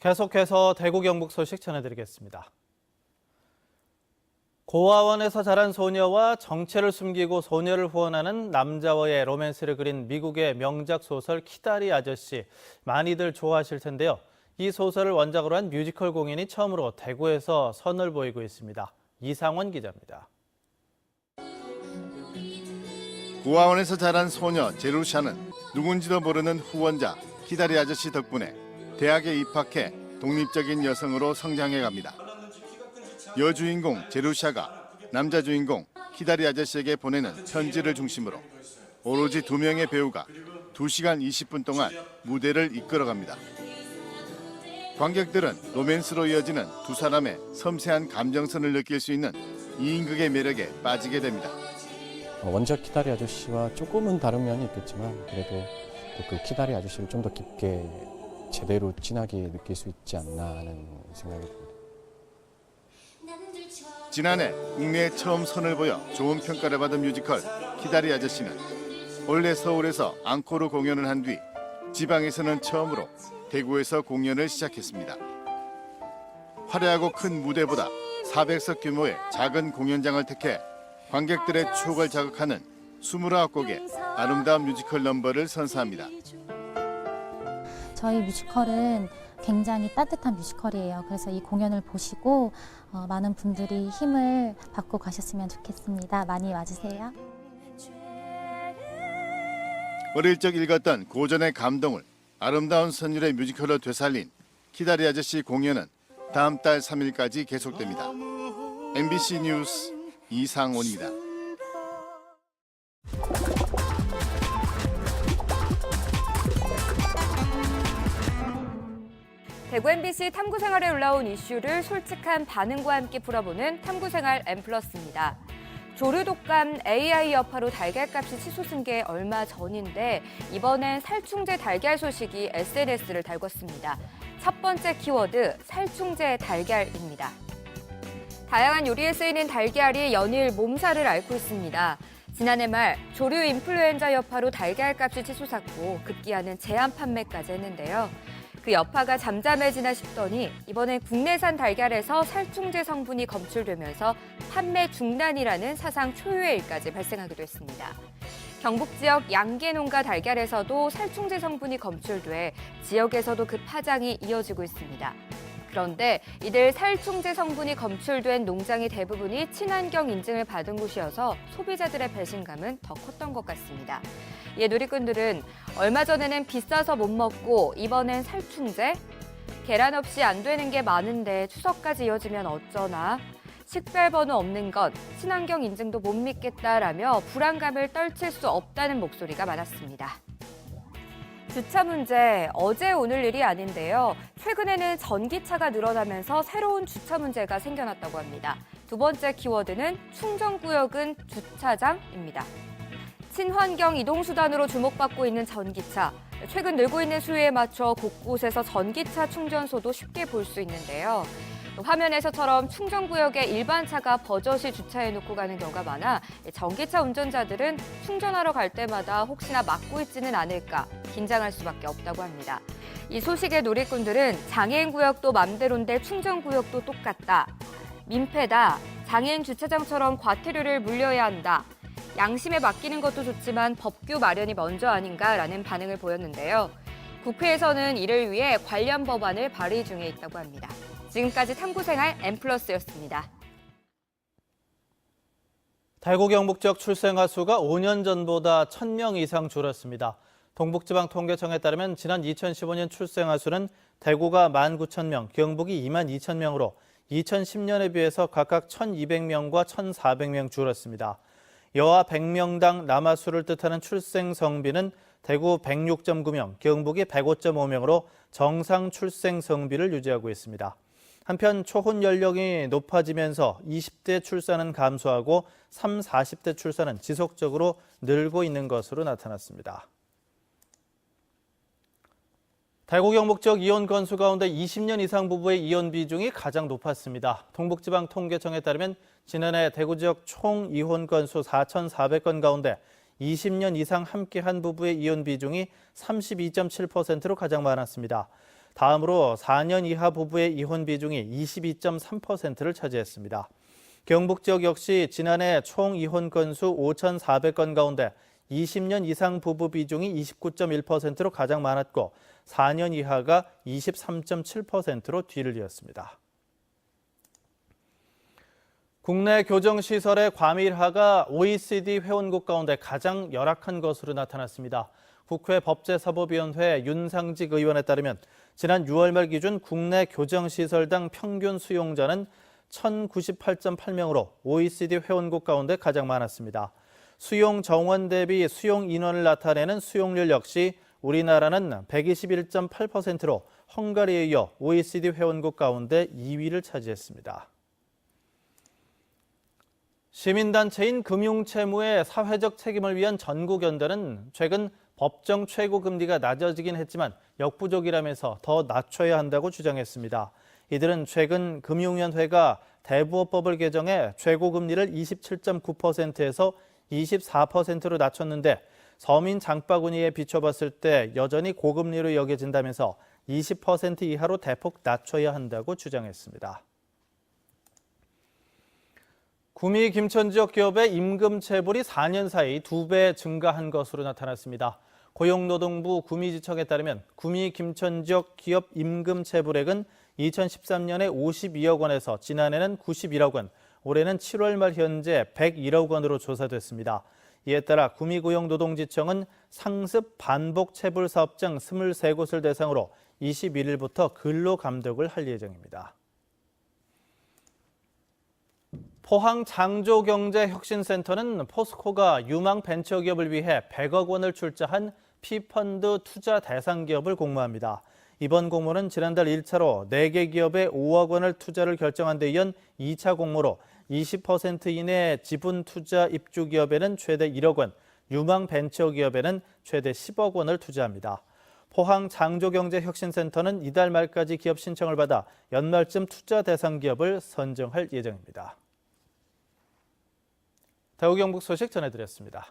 계속해서 대구 경북 소식 전해드리겠습니다. 고아원에서 자란 소녀와 정체를 숨기고 소녀를 후원하는 남자와의 로맨스를 그린 미국의 명작 소설 키다리 아저씨, 많이들 좋아하실 텐데요. 이 소설을 원작으로 한 뮤지컬 공연이 처음으로 대구에서 선을 보이고 있습니다. 이상원 기자입니다. 고아원에서 자란 소녀 제루샤는 누군지도 모르는 후원자 키다리 아저씨 덕분에 대학에 입학해 독립적인 여성으로 성장해갑니다. 여주인공 제루샤가 남자 주인공 키다리 아저씨에게 보내는 편지를 중심으로 오로지 2명의 배우가 2시간 20분 동안 무대를 이끌어갑니다. 관객들은 로맨스로 이어지는 두 사람의 섬세한 감정선을 느낄 수 있는 이인극의 매력에 빠지게 됩니다. 원작 키다리 아저씨와 조금은 다른 면이 있겠지만 그래도 그 키다리 아저씨를 좀 더 깊게 제대로 진하게 느낄 수 있지 않나 하는 생각이 듭니다. 지난해 국내에 처음 선을 보여 좋은 평가를 받은 뮤지컬 키다리 아저씨는 원래 서울에서 앙코르 공연을 한 뒤 지방에서는 처음으로 대구에서 공연을 시작했습니다. 화려하고 큰 무대보다 400석 규모의 작은 공연장을 택해 관객들의 추억을 자극하는 29곡의 아름다운 뮤지컬 넘버를 선사합니다. 저희 뮤지컬은 굉장히 따뜻한 뮤지컬이에요. 그래서 이 공연을 보시고 많은 분들이 힘을 받고 가셨으면 좋겠습니다. 많이 와주세요. 어릴 적 읽었던 고전의 감동을 아름다운 선율의 뮤지컬로 되살린 키다리 아저씨 공연은 다음 달 3일까지 계속됩니다. MBC 뉴스 이상원입니다. 대구 MBC 탐구생활에 올라온 이슈를 솔직한 반응과 함께 풀어보는 탐구생활 M+입니다. 조류독감 AI 여파로 달걀값이 치솟은 게 얼마 전인데 이번엔 살충제 달걀 소식이 SNS를 달궜습니다. 첫 번째 키워드, 살충제 달걀입니다. 다양한 요리에 쓰이는 달걀이 연일 몸살을 앓고 있습니다. 지난해 말 조류 인플루엔자 여파로 달걀값이 치솟았고 급기야는 제한 판매까지 했는데요. 그 여파가 잠잠해지나 싶더니 이번엔 국내산 달걀에서 살충제 성분이 검출되면서 판매 중단이라는 사상 초유의 일까지 발생하기도 했습니다. 경북 지역 양계농가 달걀에서도 살충제 성분이 검출돼 지역에서도 그 파장이 이어지고 있습니다. 그런데 이들 살충제 성분이 검출된 농장의 대부분이 친환경 인증을 받은 곳이어서 소비자들의 배신감은 더 컸던 것 같습니다. 이에 누리꾼들은 얼마 전에는 비싸서 못 먹고 이번엔 살충제? 계란 없이 안 되는 게 많은데 추석까지 이어지면 어쩌나? 식별번호 없는 것, 친환경 인증도 못 믿겠다라며 불안감을 떨칠 수 없다는 목소리가 많았습니다. 주차 문제, 어제 오늘 일이 아닌데요. 최근에는 전기차가 늘어나면서 새로운 주차 문제가 생겨났다고 합니다. 두 번째 키워드는 충전구역은 주차장입니다. 친환경 이동수단으로 주목받고 있는 전기차. 최근 늘고 있는 수요에 맞춰 곳곳에서 전기차 충전소도 쉽게 볼 수 있는데요. 화면에서처럼 충전구역에 일반 차가 버젓이 주차해놓고 가는 경우가 많아 전기차 운전자들은 충전하러 갈 때마다 혹시나 막고 있지는 않을까 긴장할 수밖에 없다고 합니다. 이 소식에 누리꾼들은 장애인 구역도 맘대로인데 충전구역도 똑같다. 민폐다. 장애인 주차장처럼 과태료를 물려야 한다. 양심에 맡기는 것도 좋지만 법규 마련이 먼저 아닌가라는 반응을 보였는데요. 국회에서는 이를 위해 관련 법안을 발의 중에 있다고 합니다. 지금까지 탐구생활 M+였습니다. 대구 경북 지역 출생아 수가 5년 전보다 1,000명 이상 줄었습니다. 동북지방통계청에 따르면 지난 2015년 출생아 수는 대구가 19,000명, 경북이 22,000명으로 2010년에 비해서 각각 1,200명과 1,400명 줄었습니다. 여아 100명당 남아수를 뜻하는 출생 성비는 대구 106.9명, 경북이 105.5명으로 정상 출생 성비를 유지하고 있습니다. 한편 초혼 연령이 높아지면서 20대 출산은 감소하고 30, 40대 출산은 지속적으로 늘고 있는 것으로 나타났습니다. 대구 경북 지역 이혼 건수 가운데 20년 이상 부부의 이혼 비중이 가장 높았습니다. 동북지방통계청에 따르면 지난해 대구 지역 총 이혼 건수 4,400건 가운데 20년 이상 함께한 부부의 이혼 비중이 32.7%로 가장 많았습니다. 다음으로 4년 이하 부부의 이혼 비중이 22.3%를 차지했습니다. 경북 지역 역시 지난해 총 이혼 건수 5,400건 가운데 20년 이상 부부 비중이 29.1%로 가장 많았고 4년 이하가 23.7%로 뒤를 이었습니다. 국내 교정시설의 과밀화가 OECD 회원국 가운데 가장 열악한 것으로 나타났습니다. 국회 법제사법위원회 윤상직 의원에 따르면 지난 6월 말 기준 국내 교정시설당 평균 수용자는 1,098.8명으로 OECD 회원국 가운데 가장 많았습니다. 수용 정원 대비 수용 인원을 나타내는 수용률 역시 우리나라는 121.8%로 헝가리에 이어 OECD 회원국 가운데 2위를 차지했습니다. 시민단체인 금융채무의 사회적 책임을 위한 전국연대는 최근 법정 최고금리가 낮아지긴 했지만 역부족이라면서 더 낮춰야 한다고 주장했습니다. 이들은 최근 금융위원회가 대부업법을 개정해 최고금리를 27.9%에서 24%로 낮췄는데 서민 장바구니에 비춰봤을 때 여전히 고금리로 여겨진다면서 20% 이하로 대폭 낮춰야 한다고 주장했습니다. 구미 김천 지역 기업의 임금 체불이 4년 사이 2배 증가한 것으로 나타났습니다. 고용노동부 구미지청에 따르면 구미 김천 지역 기업 임금 체불액은 2013년에 52억 원에서 지난해는 91억 원, 올해는 7월 말 현재 101억 원으로 조사됐습니다. 이에 따라 구미고용노동지청은 상습 반복 체불 사업장 23곳을 대상으로 21일부터 근로 감독을 할 예정입니다. 포항 장조경제혁신센터는 포스코가 유망 벤처기업을 위해 100억 원을 출자한 피펀드 투자 대상 기업을 공모합니다. 이번 공모는 지난달 1차로 4개 기업에 5억 원을 투자를 결정한 데 이은 2차 공모로 20% 이내 지분 투자 입주 기업에는 최대 1억 원, 유망 벤처 기업에는 최대 10억 원을 투자합니다. 포항 장조경제혁신센터는 이달 말까지 기업 신청을 받아 연말쯤 투자 대상 기업을 선정할 예정입니다. 대구경북 소식 전해드렸습니다.